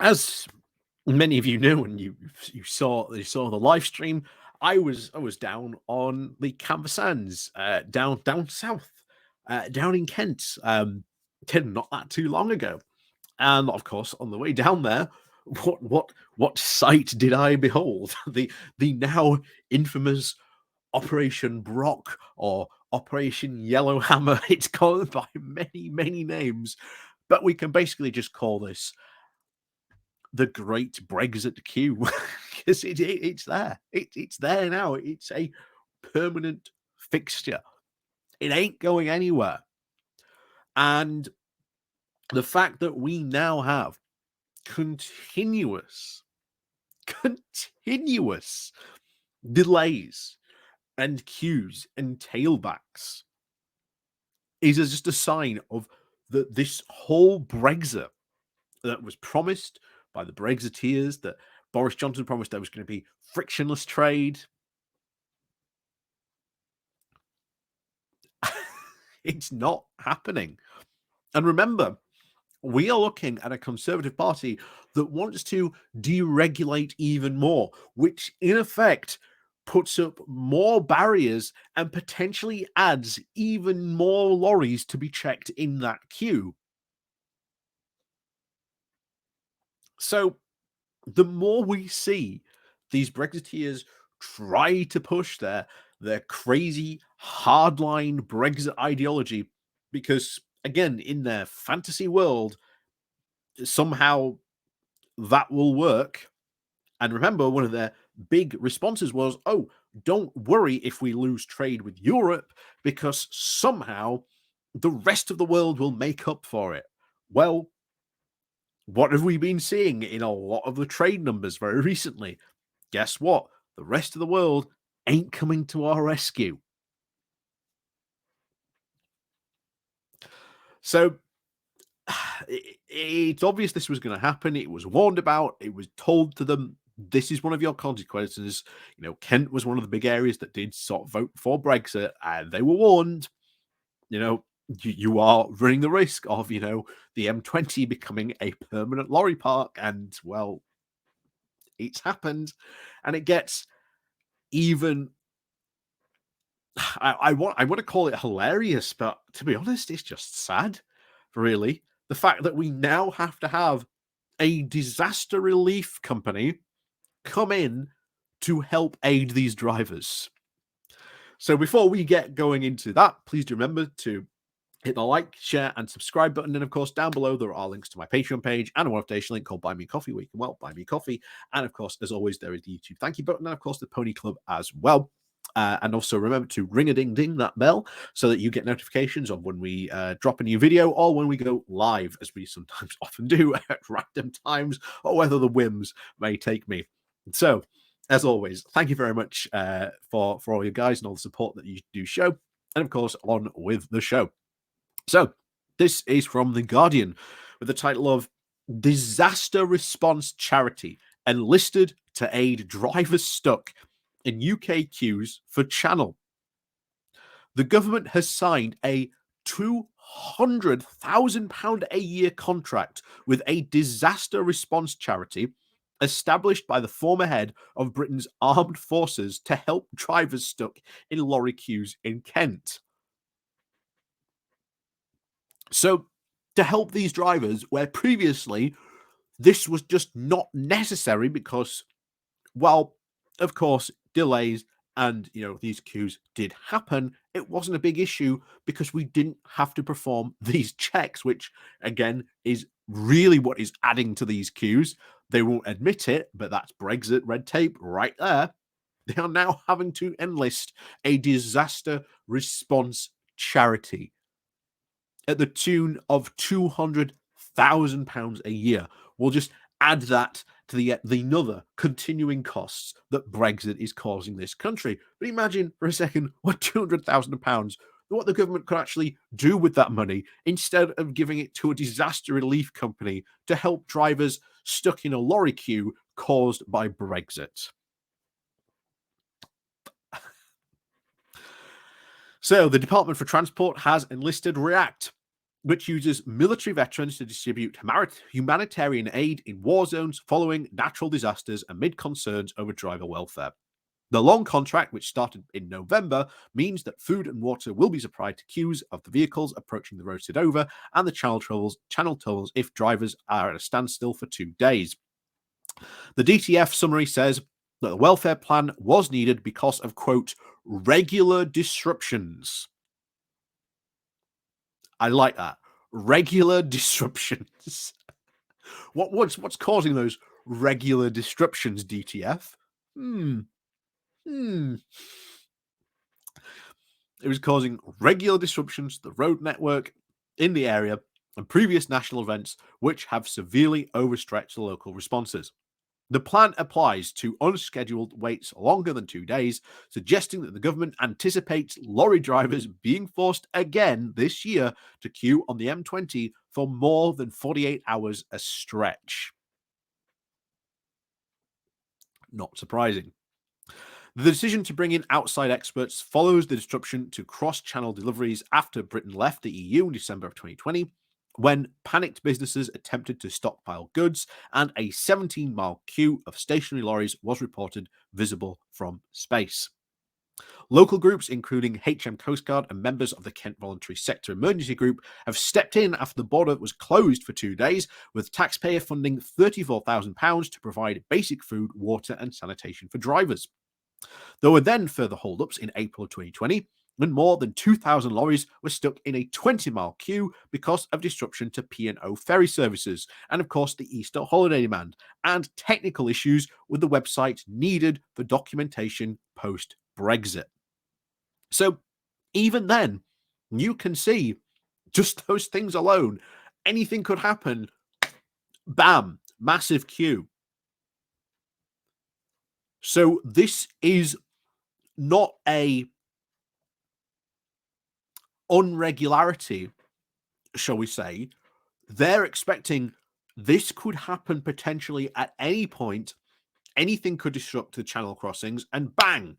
As many of you knew, and you saw the live stream, I was down on the Canvas Sands, down south, down in Kent, not that too long ago. And of course, on the way down there, what sight did I behold? The now infamous Operation Brock or Operation Yellowhammer. It's called by many names, but we can basically just call this the Great Brexit Queue because it's there. It's there now. It's a permanent fixture. It ain't going anywhere. And the fact that we now have continuous delays and queues and tailbacks is just a sign of this whole Brexit that was promised by the Brexiteers, that Boris Johnson promised there was going to be frictionless trade. It's not happening. And remember, we are looking at a Conservative Party that wants to deregulate even more, which in effect puts up more barriers and potentially adds even more lorries to be checked in that queue. So the more we see these Brexiteers try to push their crazy hardline Brexit ideology, because again, in their fantasy world, somehow that will work. And remember, one of their big responses was, oh, don't worry if we lose trade with Europe, because somehow the rest of the world will make up for it. Well, what have we been seeing in a lot of the trade numbers very recently? Guess what? The rest of the world ain't coming to our rescue. So it's obvious this was going to happen. It was warned about. It was told to them, this is one of your consequences. Kent was one of the big areas that did sort of vote for Brexit, and they were warned, you are running the risk of, the M20 becoming a permanent lorry park. And, well, it's happened. And it gets even... I want to call it hilarious, but to be honest, it's just sad, really. The fact that we now have to have a disaster relief company come in to help aid these drivers. So before we get going into that, please do remember to hit the like, share, and subscribe button. And of course, down below, there are links to my Patreon page and a one-off link called Buy Me Coffee, where you can, buy me coffee. And of course, as always, there is the YouTube thank you button, and of course, the Pony Club as well. And also remember to ring a ding ding that bell so that you get notifications of when we drop a new video or when we go live, as we sometimes often do at random times, or whether the whims may take me. So, as always, thank you very much for all you guys and all the support that you do show. And of course, on with the show. So, this is from The Guardian with the title of Disaster Response Charity Enlisted to Aid Drivers Stuck in UK Queues for Channel. The government has signed a £200,000 a year contract with a disaster response charity established by the former head of Britain's armed forces to help drivers stuck in lorry queues in Kent. So, to help these drivers, where previously this was just not necessary because, well, of course, delays and, these queues did happen, it wasn't a big issue because we didn't have to perform these checks, which, again, is really what is adding to these queues. They won't admit it, but that's Brexit red tape right there. They are now having to enlist a disaster response charity at the tune of £200,000 a year. We'll just add that to the other continuing costs that Brexit is causing this country. But imagine for a second what £200,000, what the government could actually do with that money instead of giving it to a disaster relief company to help drivers stuck in a lorry queue caused by Brexit. So the Department for Transport has enlisted React, which uses military veterans to distribute humanitarian aid in war zones following natural disasters amid concerns over driver welfare. The long contract, which started in November, means that food and water will be supplied to queues of the vehicles approaching the road over and the channel tolls if drivers are at a standstill for 2 days. The DTF summary says that the welfare plan was needed because of, quote, regular disruptions. I like that. Regular disruptions. What's causing those regular disruptions, DTF? It was causing regular disruptions to the road network in the area and previous national events, which have severely overstretched the local responses. The plan applies to unscheduled waits longer than 2 days, suggesting that the government anticipates lorry drivers being forced again this year to queue on the M20 for more than 48 hours a stretch. Not surprising. The decision to bring in outside experts follows the disruption to cross-channel deliveries after Britain left the EU in December of 2020, when panicked businesses attempted to stockpile goods and a 17-mile queue of stationary lorries was reported visible from space. Local groups, including HM Coast Guard and members of the Kent Voluntary Sector Emergency Group, have stepped in after the border was closed for 2 days, with taxpayer funding £34,000 to provide basic food, water, and sanitation for drivers. There were then further holdups in April of 2020, when more than 2,000 lorries were stuck in a 20-mile queue because of disruption to P&O ferry services, and of course the Easter holiday demand, and technical issues with the website needed for documentation post-Brexit. So even then, you can see just those things alone, anything could happen. Bam, massive queue. So this is not a unregularity, shall we say. They're expecting this could happen potentially at any point. Anything could disrupt the channel crossings, and bang,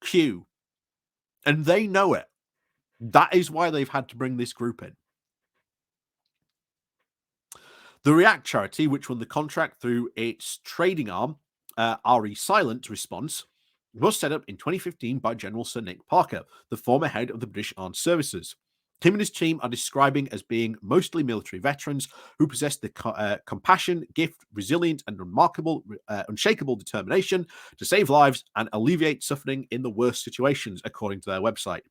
queue. And they know it. That is why they've had to bring this group in. The React charity, which won the contract through its trading arm, RE Silent Response, was set up in 2015 by General Sir Nick Parker, the former head of the British Armed Services. Him and his team are describing as being mostly military veterans who possess the compassion, gift, resilient, and remarkable, unshakable determination to save lives and alleviate suffering in the worst situations, according to their website.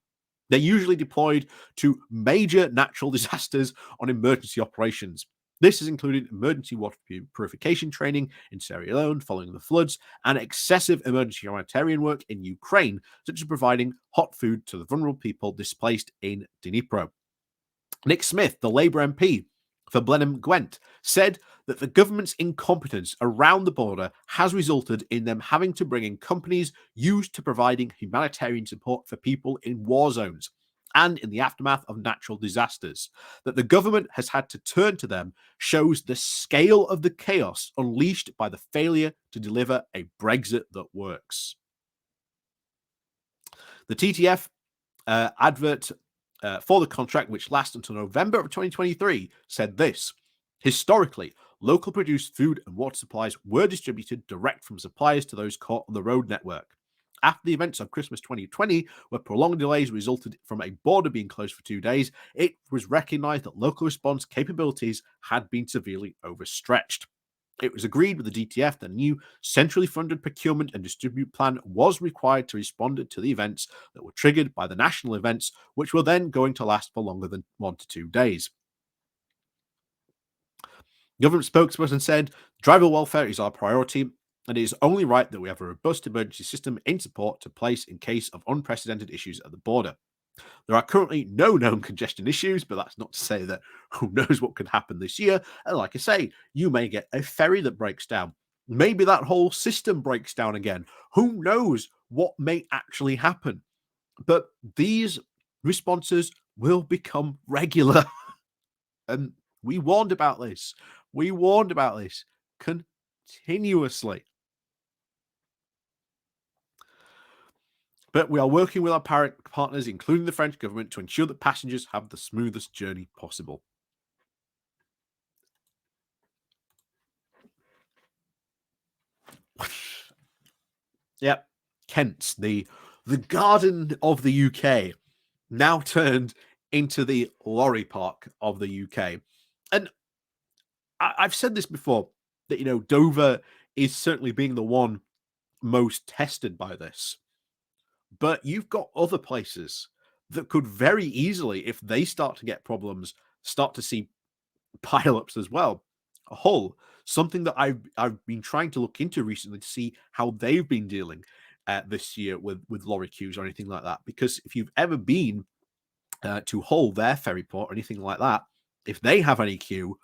They're usually deployed to major natural disasters on emergency operations. This has included emergency water purification training in Sierra Leone following the floods and excessive emergency humanitarian work in Ukraine, such as providing hot food to the vulnerable people displaced in Dnipro. Nick Smith, the Labour MP for Blenheim Gwent, said that the government's incompetence around the border has resulted in them having to bring in companies used to providing humanitarian support for people in war zones and in the aftermath of natural disasters. That the government has had to turn to them shows the scale of the chaos unleashed by the failure to deliver a Brexit that works. The TTF advert for the contract, which lasts until November of 2023, said this: historically, local produced food and water supplies were distributed direct from suppliers to those caught on the road network. After the events of Christmas 2020, where prolonged delays resulted from a border being closed for 2 days, it was recognized that local response capabilities had been severely overstretched. It was agreed with the DTF that a new centrally funded procurement and distribute plan was required to respond to the events that were triggered by the national events, which were then going to last for longer than 1 to 2 days. Government spokesperson said, driver welfare is our priority, and it is only right that we have a robust emergency system in support to place in case of unprecedented issues at the border. There are currently no known congestion issues, but that's not to say that who knows what could happen this year. And like I say, you may get a ferry that breaks down. Maybe that whole system breaks down again. Who knows what may actually happen? But these responses will become regular. And we warned about this. We warned about this continuously. but we are working with our partners, including the French government, to ensure that passengers have the smoothest journey possible. Yep. Kent, the garden of the UK, now turned into the lorry park of the UK. And I've said this before that, Dover is certainly being the one most tested by this. But you've got other places that could very easily, if they start to get problems, start to see pileups as well. Hull, something that I've been trying to look into recently to see how they've been dealing this year with lorry queues or anything like that. Because if you've ever been to Hull, their ferry port or anything like that, if they have any queue,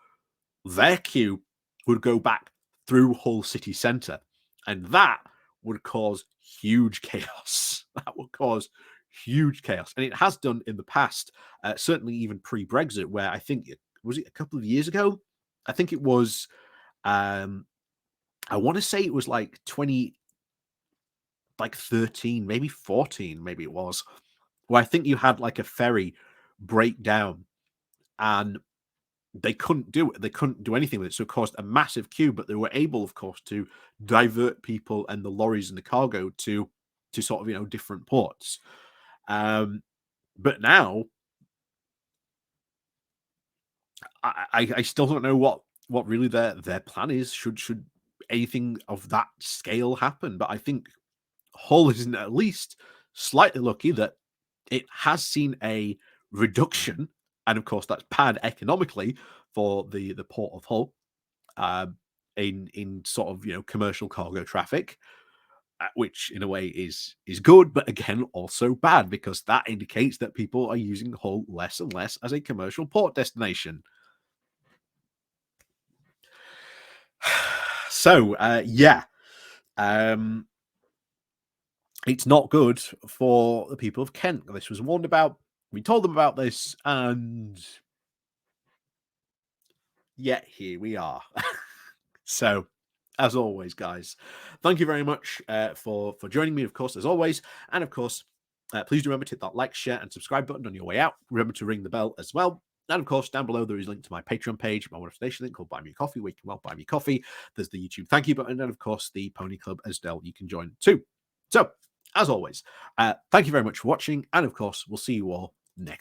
their queue would go back through Hull city centre, and that would cause huge chaos. That would cause huge chaos, and it has done in the past. Certainly, even pre-Brexit, where I think was it a couple of years ago. I think it was. I want to say it was like 13, maybe 14, maybe it was. Where I think you had like a ferry break down, and they couldn't do it. They couldn't do anything with it, so it caused a massive queue. But they were able, of course, to divert people and the lorries and the cargo to sort of different ports. But now I still don't know what really their plan is. Should anything of that scale happen? But I think Hull is at least slightly lucky that it has seen a reduction, and of course that's bad economically for the port of Hull, in sort of commercial cargo traffic, which in a way is good, but again also bad because that indicates that people are using Hull less and less as a commercial port destination. So yeah, it's not good for the people of Kent. This was warned about. We told them about this, and yet here we are. So, as always, guys, thank you very much for joining me, of course, as always. And of course, please do remember to hit that like, share, and subscribe button on your way out. Remember to ring the bell as well. And of course, down below, there is a link to my Patreon page, my donation link called Buy Me a Coffee, where you can buy me coffee. There's the YouTube thank you button, and of course, the Pony Club as well. You can join too. So, as always, thank you very much for watching. And of course, we'll see you all next